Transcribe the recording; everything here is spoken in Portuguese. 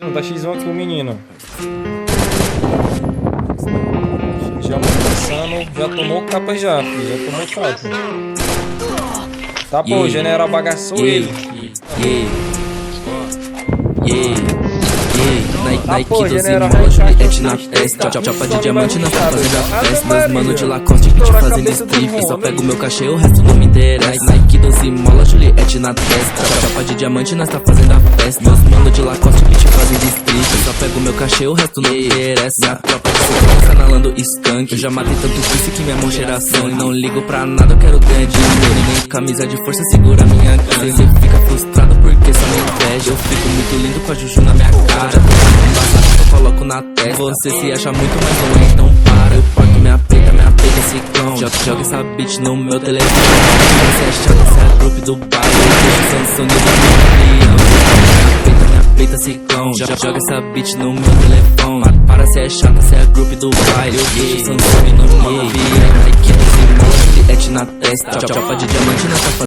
Não, tá X1 aqui o menino. Já começando, já tomou capa já, filho. Já tomou capa. Tá pô, o general bagaçou ele. Nike 12 mola, Juliette na testa. Chapa de diamante na fazendo a festa. Meus mano de Lacoste que te fazendo strip. Só pego meu cachê, o resto não me interessa. Nike 12 mola, Juliette na testa. Chapa de diamante nós tá fazendo a festa. Meus mano de Lacoste que te fazendo strip. Só pego meu cachê, o resto não me interessa. Minha tropa de segurança canalando skunk. Eu já matei tanto disse que minha mão geração. E não ligo pra nada, eu quero ganhar dinheiro. Nem camisa de força segura minha gangue. Você fica frustrado porque só me inveja. Eu fico muito lindo com a Juju na minha cara. Eu coloco na testa. Você se acha muito, mas não é, então para. Eu porto minha peita ciclone. Joga essa beat no meu telefone. Você é chata, você é grupo do bairro. Eu deixo Samsung no meu avião. Minha peita ciclone. Joga essa beat no meu telefone. Para, você é chata, você é grupo do bairro. Eu deixo Samsung no meu avião. Nike 12 mola, Juliette na testa. Chapa de diamante nessa